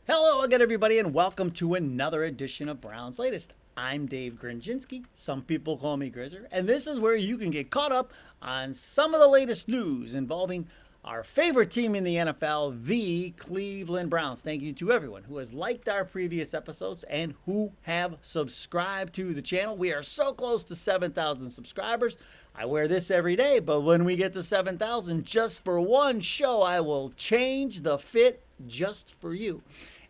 Hello again, everybody, and welcome to another edition of Brown's Latest. I'm Dave Grendzynski. Some people call me CRAZIER, and this is where you can get caught up on some of the latest news involving our favorite team in the NFL, the Cleveland Browns. Thank you to everyone who has liked our previous episodes and who have subscribed to the channel. We are so close to 7,000 subscribers. I wear this every day, but when we get to 7,000, just for one show, I will change the fit just for you.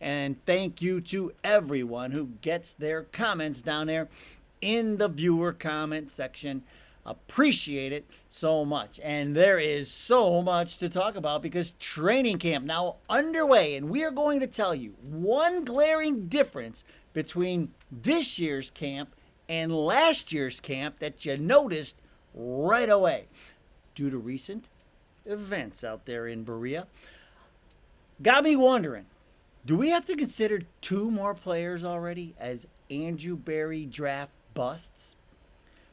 And thank you to everyone who gets their comments down there in the viewer comment section. Appreciate it so much. And there is so much to talk about because training camp now underway. And we are going to tell you one glaring difference between this year's camp and last year's camp that you noticed right away due to recent events out there in Berea. Got me wondering, do we have to consider two more players already as Andrew Berry draft busts?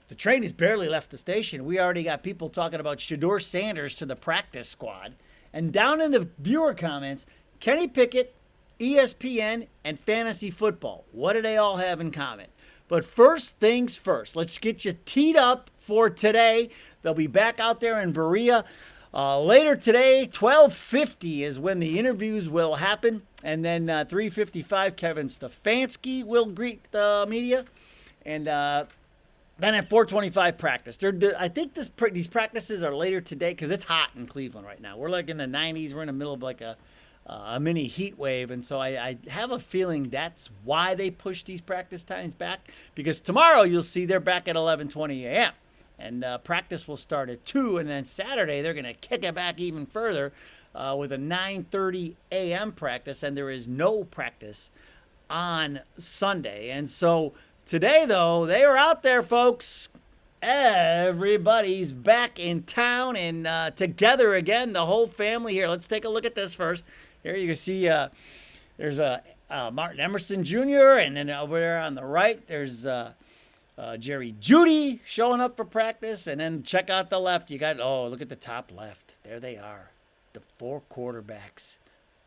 The train has barely left the station. We already got people talking about Shedeur Sanders to the practice squad. And down in the viewer comments, Kenny Pickett, ESPN, and fantasy football. What do they all have in common? But first things first, let's get you teed up for today. They'll be back out there in Berea. Later today, 12:50 is when the interviews will happen. And then 3:55, Kevin Stefanski will greet the media. And then at 4:25, practice. I think these practices are later today because it's hot in Cleveland right now. We're like in the 90s. We're in the middle of like a mini heat wave. And so I have a feeling that's why they push these practice times back. Because tomorrow you'll see they're back at 11:20 a.m. And practice will start at 2, and then Saturday they're going to kick it back even further with a 9:30 a.m. practice, and there is no practice on Sunday. And so today, though, they are out there, folks. Everybody's back in town and together again, the whole family here. Let's take a look at this first. Here you can see there's Martin Emerson Jr., and then over there on the right, there's Jerry Jeudy showing up for practice. And then check out the left. You got, look at the top left. There they are. The four quarterbacks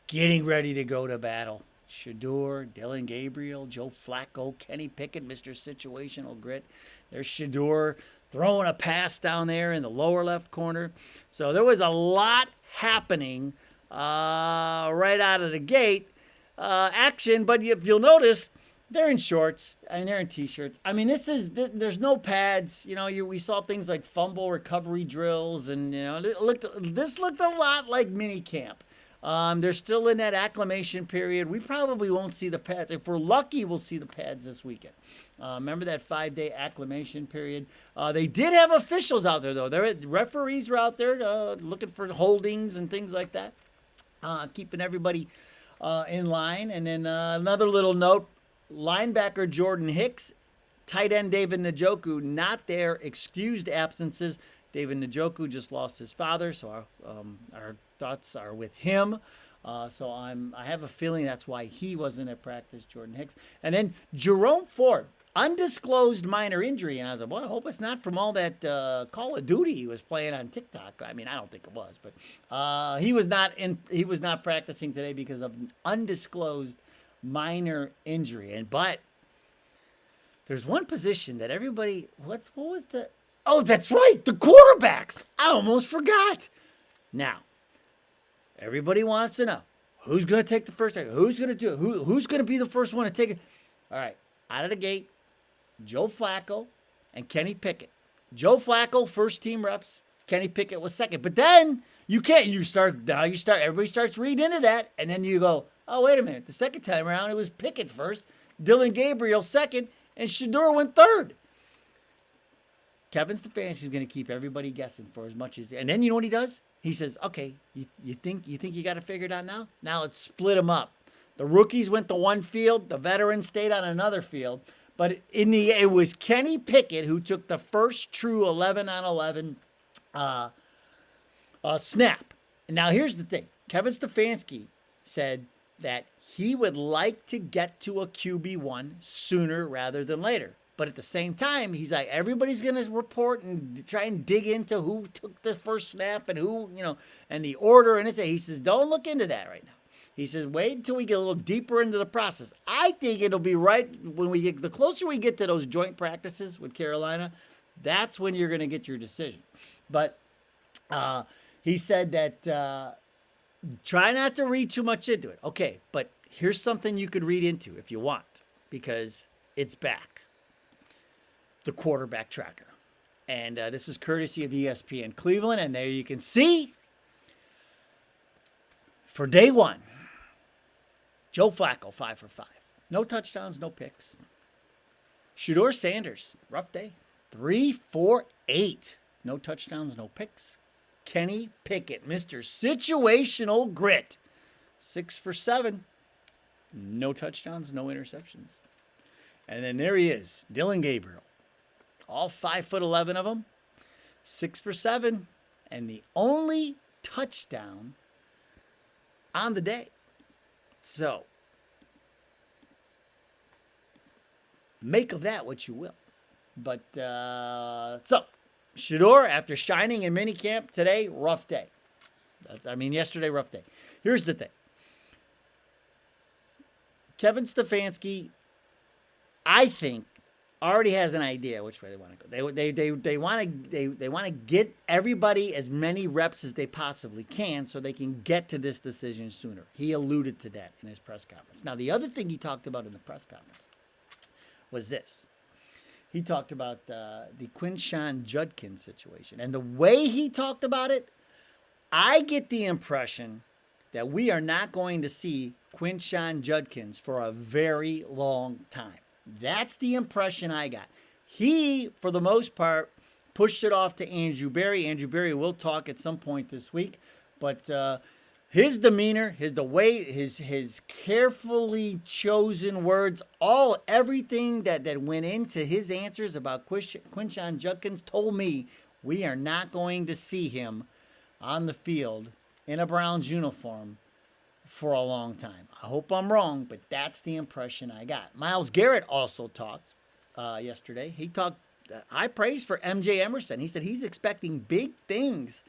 getting ready to go to battle. Shedeur, Dillon Gabriel, Joe Flacco, Kenny Pickett, Mr. Situational Grit. There's Shedeur throwing a pass down there in the lower left corner. So there was a lot happening right out of the gate. Action, but if you'll notice, they're in shorts and they're in t-shirts. I mean, there's no pads. You know, we saw things like fumble recovery drills, and this looked a lot like mini camp. They're still in that acclimation period. We probably won't see the pads. If we're lucky, we'll see the pads this weekend. Remember that 5-day acclimation period? They did have officials out there, though. Referees were out there looking for holdings and things like that, keeping everybody in line. And then another little note. Linebacker Jordan Hicks, tight end David Njoku, not their excused absences. David Njoku just lost his father, so our thoughts are with him. So I have a feeling that's why he wasn't at practice, Jordan Hicks. And then Jerome Ford, undisclosed minor injury. And I was like, well, I hope it's not from all that Call of Duty he was playing on TikTok. I mean, I don't think it was, but he was not practicing today because of an undisclosed minor injury. But there's one position that everybody, what was the, that's right, the quarterbacks. I almost forgot. Now, everybody wants to know who's going to take the first, who's going to do it, who's going to be the first one to take it. All right, out of the gate, Joe Flacco and Kenny Pickett. Joe Flacco, first team reps. Kenny Pickett was second. But then everybody starts reading into that, and then you go, oh, wait a minute. The second time around, it was Pickett first, Dillon Gabriel second, and Shedeur went third. Kevin Stefanski is going to keep everybody guessing for as much as, and then you know what he does? He says, okay, you think you got it figured out now? Now let's split them up. The rookies went to one field, the veterans stayed on another field, but it was Kenny Pickett who took the first true 11-on-11 snap. And now here's the thing. Kevin Stefanski said that he would like to get to a QB1 sooner rather than later. But at the same time, he's like, everybody's going to report and try and dig into who took the first snap and who, and the order. And he says, don't look into that right now. He says, wait until we get a little deeper into the process. I think it'll be right when we get, the closer we get to those joint practices with Carolina, that's when you're going to get your decision. But he said that try not to read too much into it. Okay, but here's something you could read into if you want, because it's back. The quarterback tracker. And this is courtesy of ESPN Cleveland. And there you can see, for day one, Joe Flacco, 5 for 5. No touchdowns, no picks. Shedeur Sanders, rough day. 3 for 8. No touchdowns, no picks. Kenny Pickett, Mr. Situational Grit. 6 for 7. No touchdowns, no interceptions. And then there he is, Dylan Gabriel. All 5'11" of them. 6 for 7. And the only touchdown on the day. So, make of that what you will. But, so, Shedeur, after shining in minicamp today, rough day. Yesterday, rough day. Here's the thing. Kevin Stefanski, I think, already has an idea which way they want to go. They want to get everybody as many reps as they possibly can so they can get to this decision sooner. He alluded to that in his press conference. Now, the other thing he talked about in the press conference was this. He talked about the Quinshon Judkins situation. And the way he talked about it, I get the impression that we are not going to see Quinshon Judkins for a very long time. That's the impression I got. He, for the most part, pushed it off to Andrew Berry. Andrew Berry will talk at some point this week. But his demeanor, his carefully chosen words, everything that went into his answers about Quinshon Judkins told me we are not going to see him on the field in a Browns uniform for a long time. I hope I'm wrong, but that's the impression I got. Myles Garrett also talked yesterday. He talked high praise for MJ Emerson. He said he's expecting big things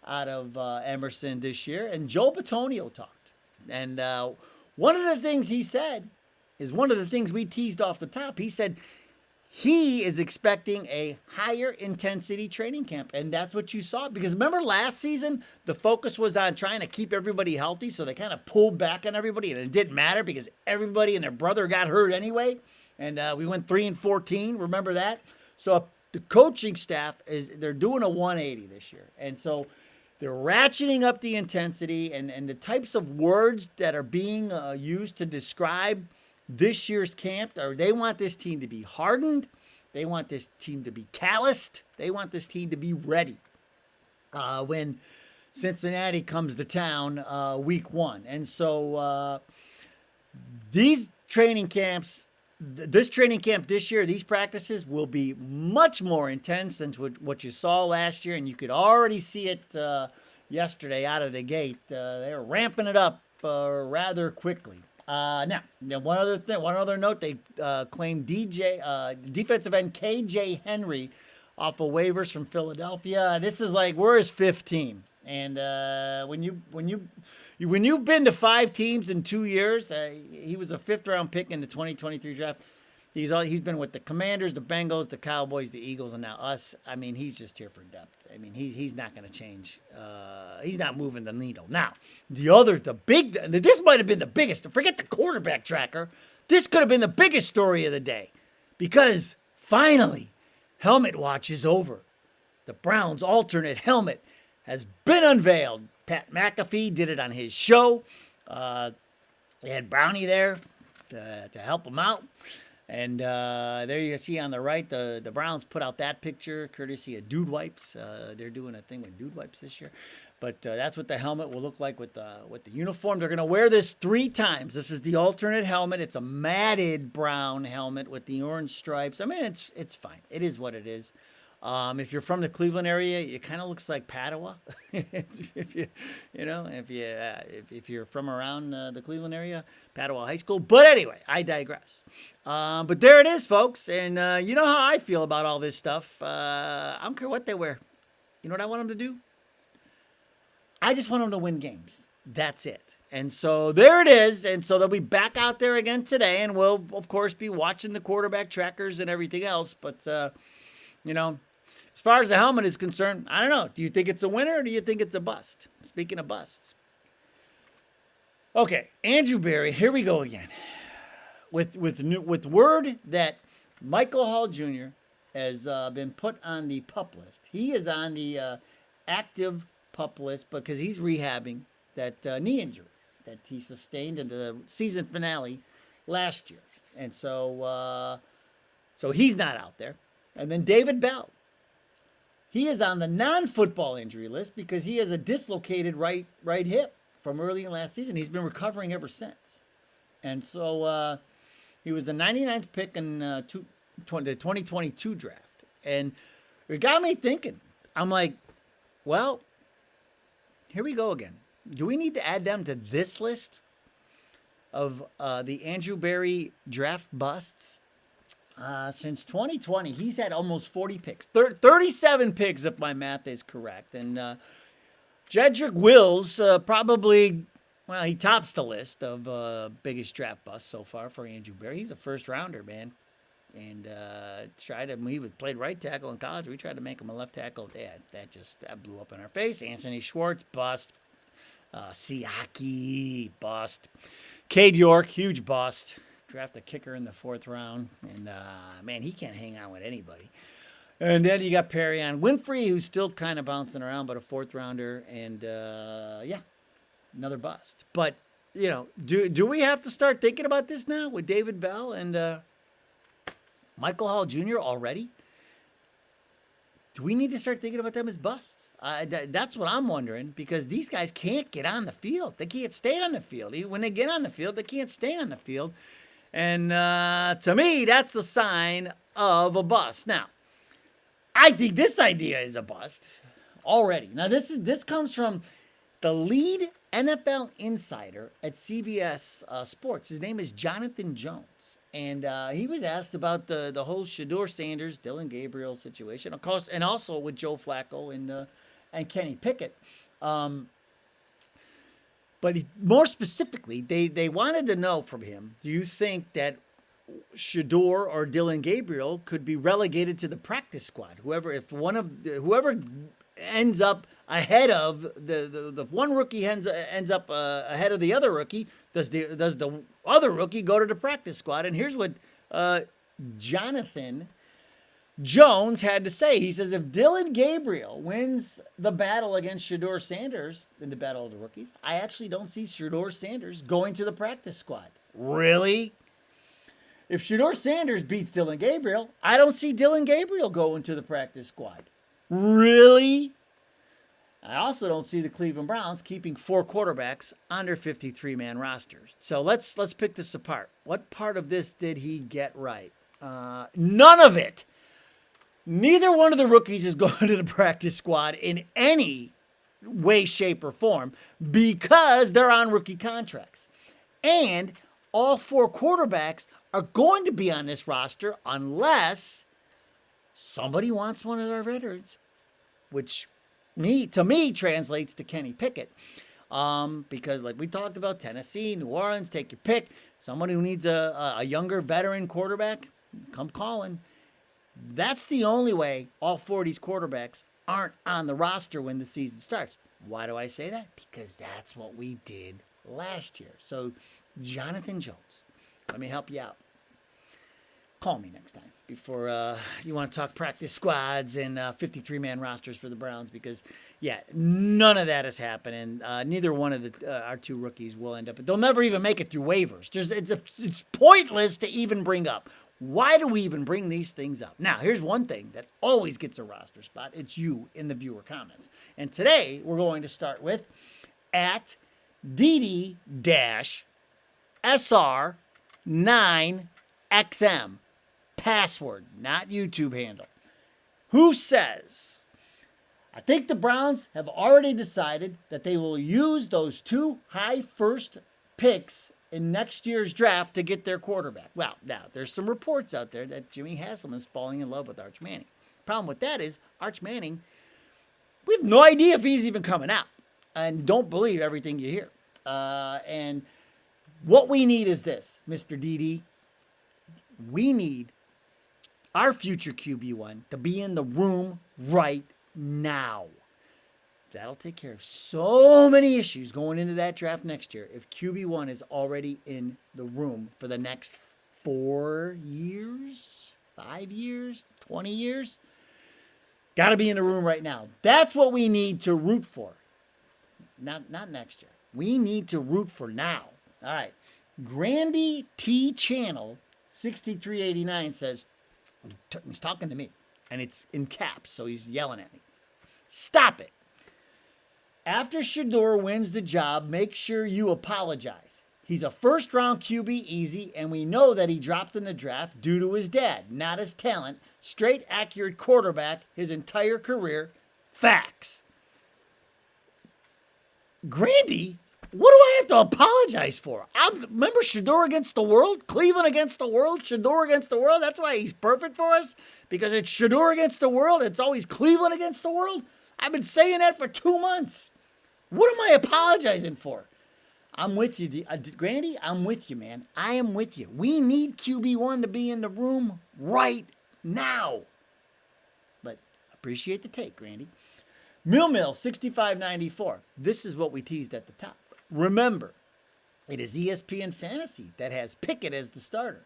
out of Emerson this year. And Joe Bitonio talked. And one of the things he said is one of the things we teased off the top. He said he is expecting a higher intensity training camp. And that's what you saw. Because remember last season, the focus was on trying to keep everybody healthy. So they kind of pulled back on everybody. And it didn't matter because everybody and their brother got hurt anyway. And we went 3-14. Remember that? So the coaching staff, they're doing a 180 this year. And so they're ratcheting up the intensity and the types of words that are being used to describe this year's camp. Or they want this team to be hardened. They want this team to be calloused. They want this team to be ready when Cincinnati comes to town week 1. And so these training camps, this training camp this year, these practices will be much more intense than what you saw last year. And you could already see it yesterday out of the gate. They're ramping it up rather quickly. Now, one other note, they claimed defensive end KJ Henry off of waivers from Philadelphia. This is like, we're his 5th team. And when you've been to 5 teams in 2 years, he was a 5th round pick in the 2023 draft. He's been with the Commanders, the Bengals, the Cowboys, the Eagles, and now us. I mean, he's just here for depth. I mean, he's not going to change. He's not moving the needle. Now, this might have been the biggest. Forget the quarterback tracker. This could have been the biggest story of the day, because finally, helmet watch is over. The Browns' alternate helmet has been unveiled. Pat McAfee did it on his show. They had Brownie there to help him out. And there you see on the right, the Browns put out that picture courtesy of Dude Wipes. They're doing a thing with Dude Wipes this year. But that's what the helmet will look like with the uniform. They're going to wear this 3 times. This is the alternate helmet. It's a matted brown helmet with the orange stripes. I mean, it's fine. It is what it is. If you're from the Cleveland area, it kind of looks like Padua. if you're from around the Cleveland area, Padua High School. But anyway, I digress. But there it is, folks. And you know how I feel about all this stuff. I don't care what they wear. You know what I want them to do? I just want them to win games. That's it. And so there it is. And so they'll be back out there again today. And we'll, of course, be watching the quarterback trackers and everything else. But, you know, as far as the helmet is concerned, I don't know. Do you think it's a winner or do you think it's a bust? Speaking of busts. Okay, Andrew Berry, here we go again. With word that Michael Hall Jr. has been put on the PUP list. He is on the active PUP list because he's rehabbing that knee injury that he sustained in the season finale last year. And so he's not out there. And then David Bell. He is on the non-football injury list because he has a dislocated right hip from early in last season. He's been recovering ever since. And so he was the 99th pick in the 2022 draft. And it got me thinking. I'm like, well, here we go again. Do we need to add them to this list of the Andrew Berry draft busts? Since 2020, he's had almost 40 picks. 37 picks, if my math is correct. And Jedrick Wills probably, well, he tops the list of biggest draft busts so far for Andrew Berry. He's a first-rounder, man. And he played right tackle in college. We tried to make him a left tackle. That blew up in our face. Anthony Schwartz, bust. Siaki, bust. Cade York, huge bust. Draft a kicker in the 4th round. And, man, he can't hang out with anybody. And then you got Perrion Winfrey, who's still kind of bouncing around, but a 4th rounder. And, another bust. But, you know, do we have to start thinking about this now with David Bell and Michael Hall Jr. already? Do we need to start thinking about them as busts? That's what I'm wondering, because these guys can't get on the field. They can't stay on the field. When they get on the field, they can't stay on the field. And to me, that's a sign of a bust. Now, I think this idea is a bust already. Now, this comes from the lead NFL insider at CBS Sports. His name is Jonathan Jones. And he was asked about the whole Shedeur Sanders, Dylan Gabriel situation, of course, and also with Joe Flacco and Kenny Pickett. But more specifically, they wanted to know from him, do you think that Shedeur or Dylan Gabriel could be relegated to the practice squad? Whoever ends up ahead of the one rookie ends up ahead of the other rookie, does the other rookie go to the practice squad? And here's what Jonathan Jones had to say. He says, if Dylan Gabriel wins the battle against Shedeur Sanders in the battle of the rookies, I actually don't see Shedeur Sanders going to the practice squad. Really? If Shedeur Sanders beats Dylan Gabriel, I don't see Dylan Gabriel going to the practice squad. Really? I also don't see the Cleveland Browns keeping 4 quarterbacks on their 53-man rosters. So let's pick this apart. What part of this did he get right? None of it. Neither one of the rookies is going to the practice squad in any way, shape, or form because they're on rookie contracts. And all 4 quarterbacks are going to be on this roster unless somebody wants one of our veterans, which to me translates to Kenny Pickett. Because like we talked about, Tennessee, New Orleans, take your pick. Somebody who needs a younger veteran quarterback, come calling. That's the only way all 4 of these quarterbacks aren't on the roster when the season starts. Why do I say that? Because that's what we did last year. So, Jonathan Jones, let me help you out. Call me next time before you want to talk practice squads and 53-man rosters for the Browns because, yeah, none of that is happening. Neither one of our 2 rookies will end up. They'll never even make it through waivers. It's pointless to even bring up. Why do we even bring these things up? Now, here's one thing that always gets a roster spot. It's you in the viewer comments. And today, we're going to start with at DD-SR9XM. Password, not YouTube handle. Who says, I think the Browns have already decided that they will use those 2 high first picks in next year's draft to get their quarterback. Well, now, there's some reports out there that Jimmy Haslam is falling in love with Arch Manning. Problem with that is, Arch Manning, we have no idea if he's even coming out. And don't believe everything you hear. And what we need is this, Mr. DD. We need our future QB1 to be in the room right now. That'll take care of so many issues going into that draft next year if QB1 is already in the room for the next 4 years, 5 years, 20 years. Got to be in the room right now. That's what we need to root for. Not next year. We need to root for now. All right. Grandy T Channel 6389 says, he's talking to me, and it's in caps, so he's yelling at me. Stop it. After Shedeur wins the job, make sure you apologize. He's a first-round QB easy, and we know that he dropped in the draft due to his dad, not his talent. Straight, accurate quarterback his entire career. Facts. Grandy, what do I have to apologize for? Remember Shedeur against the world? Cleveland against the world? Shedeur against the world? That's why he's perfect for us? Because it's Shedeur against the world? It's always Cleveland against the world? I've been saying that for 2 months. What am I apologizing for? I'm with you, Grandy. I'm with you, man. I am with you. We need QB1 to be in the room right now. But appreciate the take, Grandy. Mill 6594. This is what we teased at the top. Remember, it is ESPN Fantasy that has Pickett as the starter.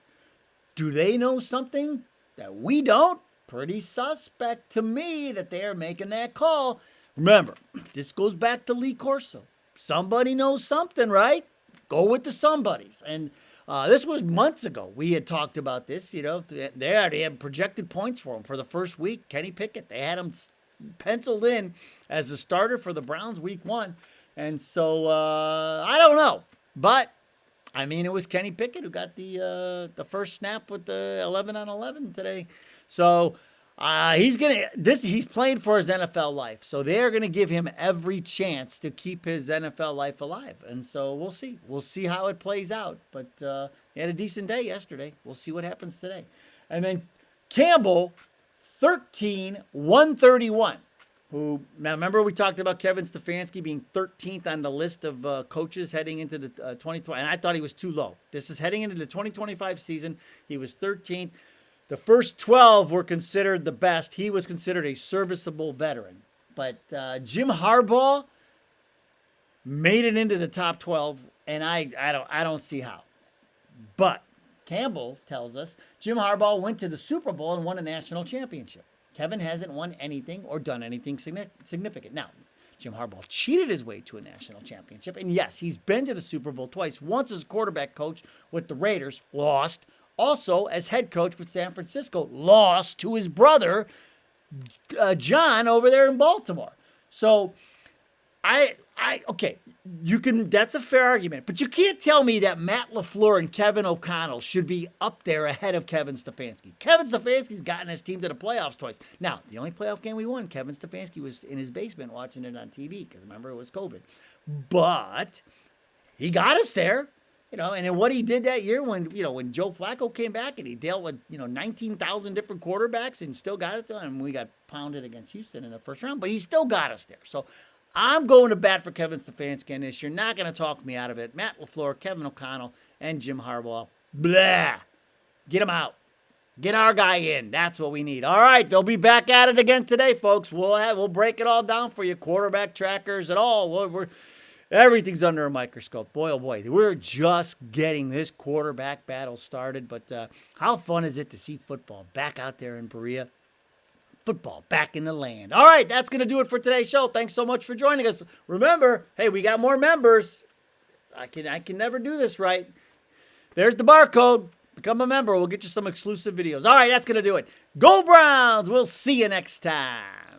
Do they know something that we don't? Pretty suspect to me that they are making that call. Remember, this goes back to Lee Corso. Somebody knows something, right? Go with the somebodies. And this was months ago. We had talked about this. You know, they already had projected points for him for the first week. Kenny Pickett, they had him penciled in as the starter for the Browns week 1. And so I don't know. But, I mean, it was Kenny Pickett who got the first snap with the 11-on-11 today. So he's playing for his NFL life. So they're going to give him every chance to keep his NFL life alive. And so we'll see. We'll see how it plays out. But he had a decent day yesterday. We'll see what happens today. And then Campbell, 13-131. Who, now remember we talked about Kevin Stefanski being 13th on the list of coaches heading into the 2020, and I thought he was too low. This is heading into the 2025 season. He was 13th. The first 12 were considered the best. He was considered a serviceable veteran. But Jim Harbaugh made it into the top 12, and I don't see how. But Campbell tells us Jim Harbaugh went to the Super Bowl and won a national championship. Kevin hasn't won anything or done anything significant. Now, Jim Harbaugh cheated his way to a national championship. And yes, he's been to the Super Bowl twice. Once as quarterback coach with the Raiders, lost. Also as head coach with San Francisco, lost to his brother, John, over there in Baltimore. So, okay, that's a fair argument. But you can't tell me that Matt LaFleur and Kevin O'Connell should be up there ahead of Kevin Stefanski. Kevin Stefanski's gotten his team to the playoffs twice. Now, the only playoff game we won, Kevin Stefanski was in his basement watching it on TV because remember it was COVID. But he got us there. You know, and then what he did that year when Joe Flacco came back and he dealt with, 19,000 different quarterbacks and still got it done. And we got pounded against Houston in the first round, but he still got us there. So I'm going to bat for Kevin Stefanski in this. You're not going to talk me out of it. Matt LaFleur, Kevin O'Connell, and Jim Harbaugh. Blah. Get them out. Get our guy in. That's what we need. All right, they'll be back at it again today, folks. We'll break it all down for you. Quarterback trackers and all. Everything's under a microscope. Boy, oh boy. We're just getting this quarterback battle started. But how fun is it to see football back out there in Berea? Football back in the land. All right, that's going to do it for today's show. Thanks so much for joining us. Remember, hey, we got more members. I can never do this right. There's the barcode. Become a member. We'll get you some exclusive videos. All right, that's going to do it. Go Browns. We'll see you next time.